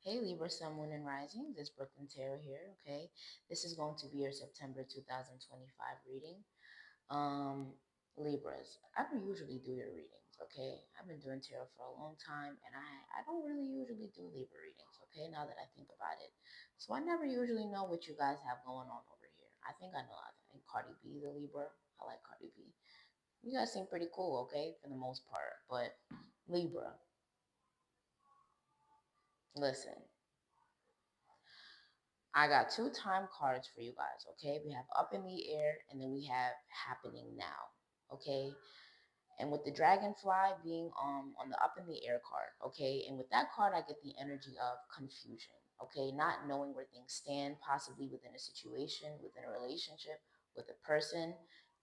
Hey Libra, Sun, Moon, and Rising. This is Brooklyn Tarot here. Okay, this is going to be your September 2025 reading. Um, Libras, I don't usually do your readings. Okay, I've been doing tarot for a long time, and I don't really usually do Libra readings. Okay, now that I think about it, so I never usually know what you guys have going on over here. I think I know. I think Cardi B is a Libra. I like Cardi B. You guys seem pretty cool. Okay, for the most part, but Libra, listen. I got two time cards for you guys, okay? We have up in the air and then we have happening now, okay? And with the dragonfly being on the up in the air card, okay? And with that card, I get the energy of confusion, okay? Not knowing where things stand, possibly within a situation, within a relationship, with a person.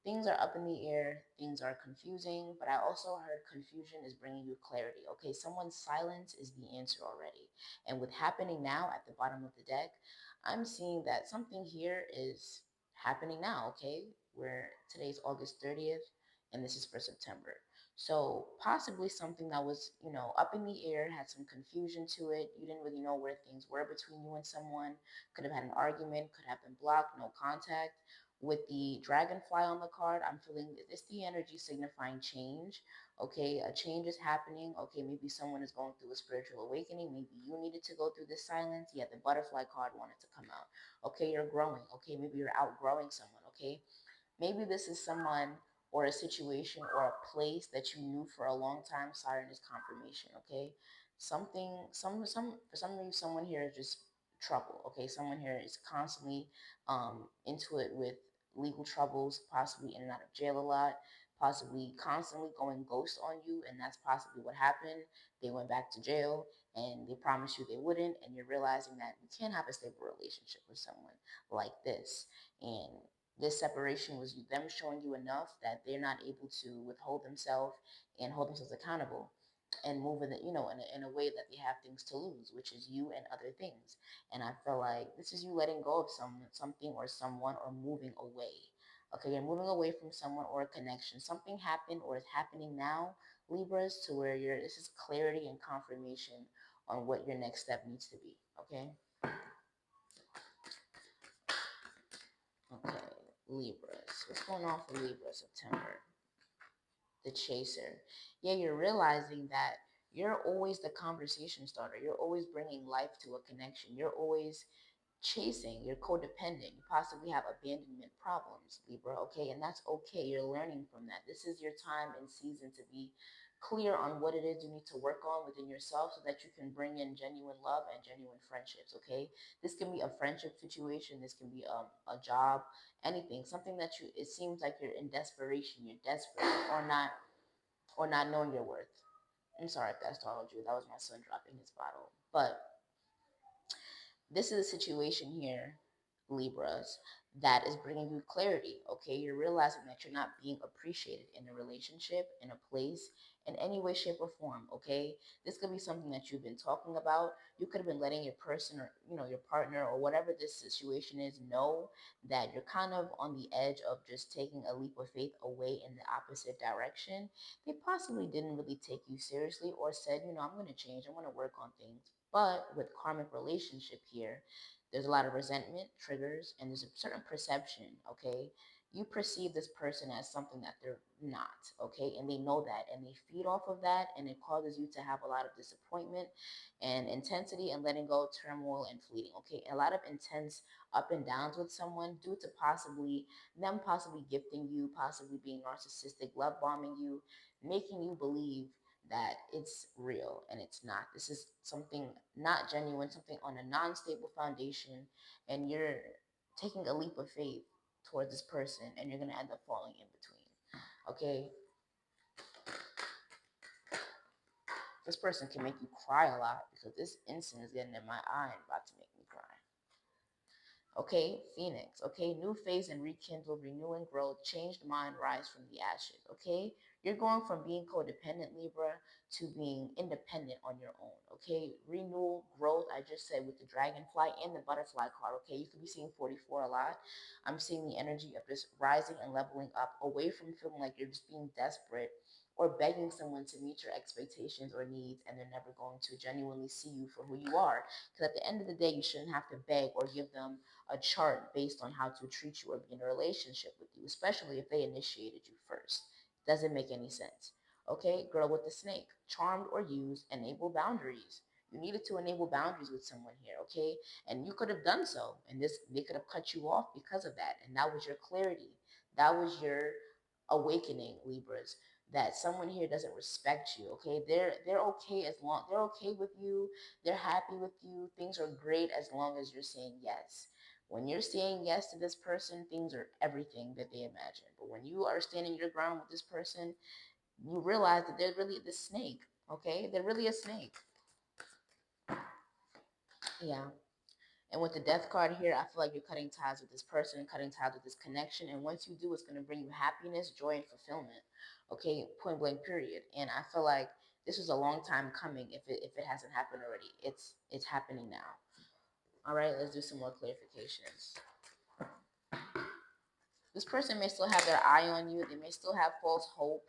Things are up in the air, things are confusing, but I also heard confusion is bringing you clarity, okay? Someone's silence is the answer already. And with happening now at the bottom of the deck, I'm seeing that something here is happening now, okay? Where today's August 30th and this is for September. So possibly something that was, up in the air, had some confusion to it. You didn't really know where things were between you and someone. Could have had an argument, could have been blocked, no contact. With the dragonfly on the card, I'm feeling it's the energy signifying change. Okay, a change is happening. Okay, maybe someone is going through a spiritual awakening. Maybe you needed to go through this silence. Yeah, the butterfly card wanted to come out. Okay, you're growing. Okay, maybe you're outgrowing someone. Okay, maybe this is someone or a situation or a place that you knew for a long time. Saturn is confirmation, okay? For some reason, someone here is just trouble, okay? Someone here is constantly into it with legal troubles, possibly in and out of jail a lot, possibly constantly going ghost on you, and that's possibly what happened. They went back to jail and they promised you they wouldn't, and you're realizing that you can't have a stable relationship with someone like this. And this separation was them showing you enough that they're not able to withhold themselves and hold themselves accountable and move in in a way that they have things to lose, which is you and other things. And I feel like this is you letting go of something or someone or moving away. Okay, you're moving away from someone or a connection. Something happened or is happening now, Libras, to where this is clarity and confirmation on what your next step needs to be. Okay. Okay, Libras. What's going on for Libra September? The chaser. Yeah, you're realizing that you're always the conversation starter. You're always bringing life to a connection. You're always chasing. You're codependent. You possibly have abandonment problems, Libra, okay? And that's okay. You're learning from that. This is your time and season to be clear on what it is you need to work on within yourself so that you can bring in genuine love and genuine friendships, okay? This can be a friendship situation. This can be a job, anything, something that it seems like you're in desperation, you're desperate or not knowing your worth. I'm sorry if that startled you. That was my son dropping his bottle. But this is a situation here, Libras, that is bringing you clarity. Okay, you're realizing that you're not being appreciated in a relationship, in a place, in any way, shape, or form. Okay, this could be something that you've been talking about. You could have been letting your person or your partner or whatever this situation is know that you're kind of on the edge of just taking a leap of faith away in the opposite direction. They possibly didn't really take you seriously or said, I'm going to change, I'm going to work on things. But with karmic relationship here, there's a lot of resentment, triggers, and there's a certain perception, okay? You perceive this person as something that they're not, okay? And they know that and they feed off of that, and it causes you to have a lot of disappointment and intensity and letting go, turmoil, and fleeting, okay? A lot of intense up and downs with someone due to possibly gifting you, possibly being narcissistic, love bombing you, making you believe that it's real and it's not. This is something not genuine, something on a non-stable foundation, and you're taking a leap of faith towards this person and you're going to end up falling in between. Okay? This person can make you cry a lot because this incense is getting in my eye and about to make me cry. Okay, Phoenix. Okay, new phase and rekindle, renew and grow, changed mind, rise from the ashes. Okay, you're going from being codependent, Libra, to being independent on your own. Okay, renewal, growth. I just said with the dragonfly and the butterfly card. Okay, you could be seeing 44 a lot. I'm seeing the energy of just rising and leveling up away from feeling like you're just being desperate or begging someone to meet your expectations or needs, and they're never going to genuinely see you for who you are. Because at the end of the day, you shouldn't have to beg or give them a chart based on how to treat you or be in a relationship with you, especially if they initiated you first. Doesn't make any sense. Okay, girl with the snake, charmed or used, enable boundaries. You needed to enable boundaries with someone here, okay? And you could have done so, and this they could have cut you off because of that. And that was your clarity. That was your awakening, Libras. That someone here doesn't respect you, okay? They're okay as long they're okay with you, they're happy with you. Things are great as long as you're saying yes. When you're saying yes to this person, things are everything that they imagine. But when you are standing your ground with this person, you realize that they're really the snake, okay? They're really a snake. Yeah. And with the death card here, I feel like you're cutting ties with this person, cutting ties with this connection. And once you do, it's going to bring you happiness, joy, and fulfillment. Okay, point blank, period. And I feel like this was a long time coming. If it hasn't happened already, it's happening now. All right, let's do some more clarifications. This person may still have their eye on you. They may still have false hope.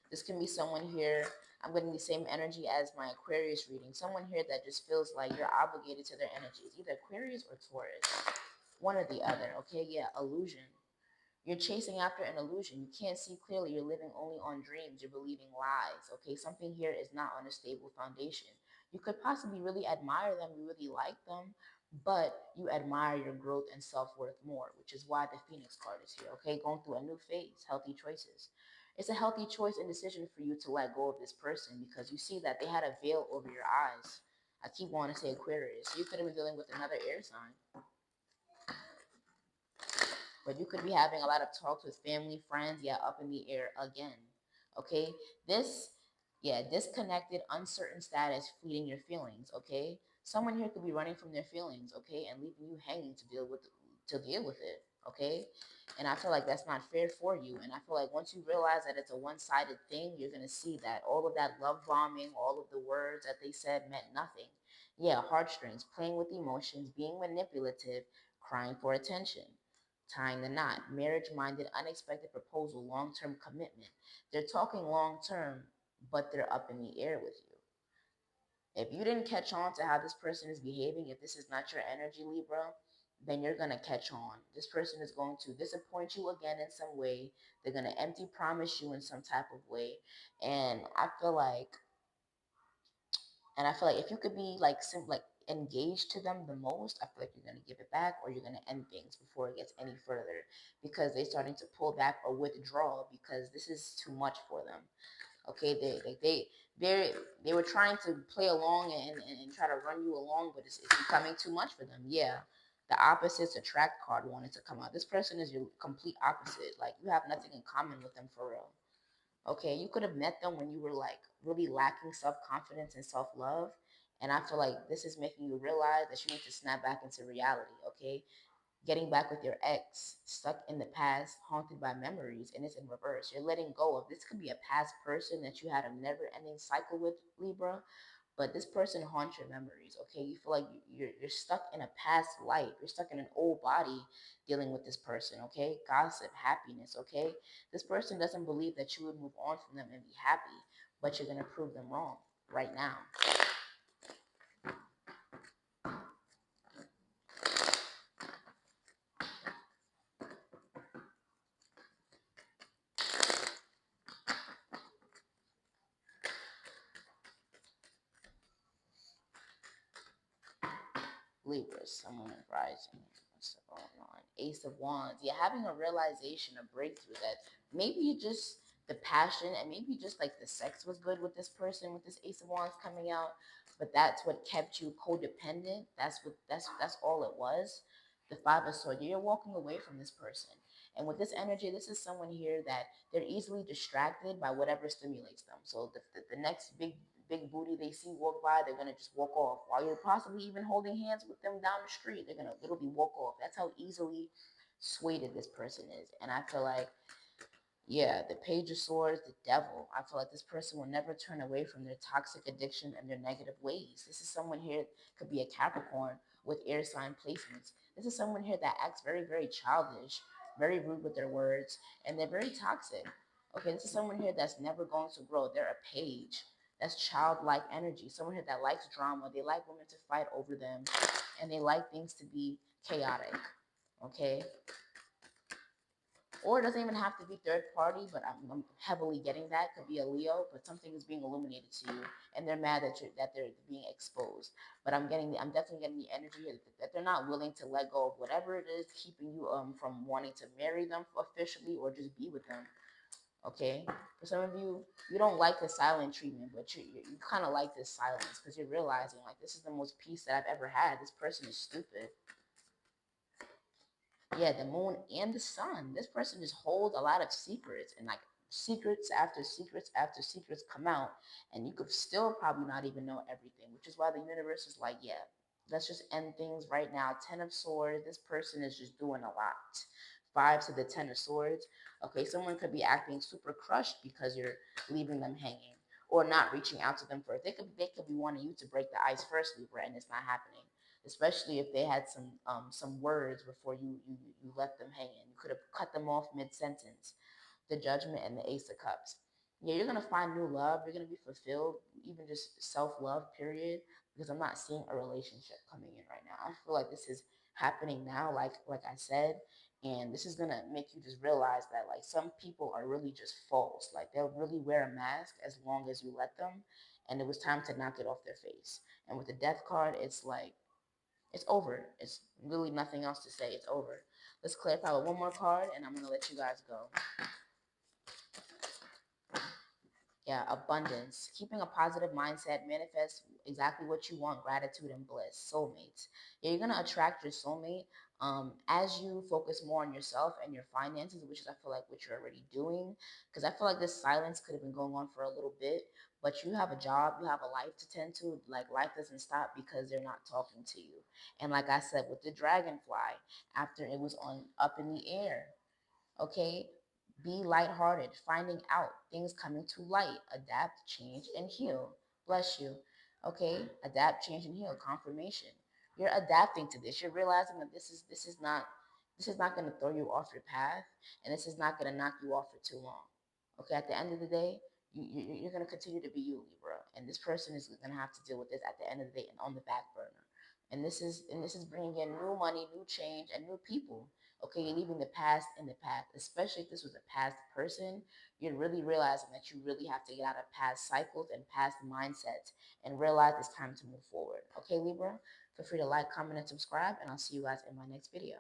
This can be someone here. I'm getting the same energy as my Aquarius reading. Someone here that just feels like you're obligated to their energies, either Aquarius or Taurus. One or the other, okay? Yeah, illusion. You're chasing after an illusion. You can't see clearly. You're living only on dreams. You're believing lies, okay? Something here is not on a stable foundation. You could possibly really admire them. You really like them, but you admire your growth and self-worth more, which is why the Phoenix card is here, okay? Going through a new phase, healthy choices. It's a healthy choice and decision for you to let go of this person because you see that they had a veil over your eyes. I keep wanting to say Aquarius. You could have been dealing with another air sign. But you could be having a lot of talks with family, friends, yeah, up in the air again. Okay? This, yeah, disconnected, uncertain status feeding your feelings, okay? Someone here could be running from their feelings, okay, and leaving you hanging to deal with it, okay? And I feel like that's not fair for you. And I feel like once you realize that it's a one-sided thing, you're gonna see that all of that love bombing, all of the words that they said meant nothing. Yeah, heartstrings, playing with emotions, being manipulative, crying for attention. Tying the knot, marriage minded, unexpected proposal, long term commitment. They're talking long term, but they're up in the air with you. If you didn't catch on to how this person is behaving, if this is not your energy, Libra, then you're going to catch on. This person is going to disappoint you again in some way. They're going to empty promise you in some type of way. And I feel like if you could be like engaged to them the most, I feel like you're gonna give it back or you're gonna end things before it gets any further because they're starting to pull back or withdraw because this is too much for them. Okay, they they were trying to play along and try to run you along, but it's becoming too much for them. Yeah. The opposites attract card wanted to come out. This person is your complete opposite. Like you have nothing in common with them for real. Okay, you could have met them when you were like really lacking self confidence and self love. And I feel like this is making you realize that you need to snap back into reality. Okay, getting back with your ex, stuck in the past, haunted by memories, and it's in reverse. You're letting go of this. Could be a past person that you had a never ending cycle with, Libra, but this person haunts your memories. Okay, you feel like you're stuck in a past life. You're stuck in an old body dealing with this person. Okay, gossip, happiness. Okay, this person doesn't believe that you would move on from them and be happy, but you're gonna prove them wrong right now. Libra, someone rising. What's going on? Ace of Wands. Yeah, having a realization, a breakthrough that maybe just the passion and maybe just like the sex was good with this person with this Ace of Wands coming out, but that's what kept you codependent. That's all it was. The Five of Swords. You're walking away from this person. And with this energy, this is someone here that they're easily distracted by whatever stimulates them. So the next big booty they see walk by, they're gonna just walk off. While you're possibly even holding hands with them down the street, they're gonna literally walk off. That's how easily swayed this person is. And I feel like, yeah, the Page of Swords, the Devil. I feel like this person will never turn away from their toxic addiction and their negative ways. This is someone here, could be a Capricorn with air sign placements. This is someone here that acts very, very childish, very rude with their words, and they're very toxic. Okay, this is someone here that's never going to grow. They're a page. That's childlike energy. Someone here that likes drama. They like women to fight over them, and they like things to be chaotic. Okay, or it doesn't even have to be third party, but I'm heavily getting that. Could be a Leo, but something is being illuminated to you, and they're mad that they're being exposed. But I'm definitely getting the energy that they're not willing to let go of whatever it is keeping you from wanting to marry them officially or just be with them. Okay, for some of you, you don't like the silent treatment, but you kind of like this silence because you're realizing like this is the most peace that I've ever had. This person is stupid. Yeah, the moon and the sun. This person just holds a lot of secrets, and like secrets after secrets after secrets come out, and you could still probably not even know everything, which is why the universe is like, yeah, let's just end things right now. Ten of Swords. This person is just doing a lot. Five to the Ten of Swords. Okay, someone could be acting super crushed because you're leaving them hanging or not reaching out to them first. They could be wanting you to break the ice first, Libra, and it's not happening, especially if they had some words before you let them hang in. You could have cut them off mid sentence. The Judgment and the Ace of Cups. Yeah, you're gonna find new love. You're gonna be fulfilled, even just self love. Period. Because I'm not seeing a relationship coming in right now. I feel like this is happening now, like I said, and this is gonna make you just realize that like some people are really just false. Like they'll really wear a mask as long as you let them, and it was time to knock it off their face. And with the Death card, it's like it's over. It's really nothing else to say. It's over. Let's clarify with one more card, and I'm gonna let you guys go. Yeah, abundance. Keeping a positive mindset manifests exactly what you want, gratitude and bliss. Soulmates. Yeah, you're gonna attract your soulmate as you focus more on yourself and your finances, which is I feel like what you're already doing. Because I feel like this silence could have been going on for a little bit, but you have a job, you have a life to tend to. Like life doesn't stop because they're not talking to you. And like I said with the dragonfly, after it was on up in the air, okay? Be lighthearted, finding out things coming to light, adapt, change, and heal. Bless you. Okay? Adapt, change, and heal. Confirmation. You're adapting to this. You're realizing that this is not going to throw you off your path, and this is not going to knock you off for too long. Okay? At the end of the day, you're going to continue to be you, Libra, and this person is going to have to deal with this at the end of the day and on the back burner. And this is bringing in new money, new change, and new people. Okay, you're leaving the past in the past, especially if this was a past person. You're really realizing that you really have to get out of past cycles and past mindsets and realize it's time to move forward. Okay, Libra, feel free to like, comment, and subscribe, and I'll see you guys in my next video.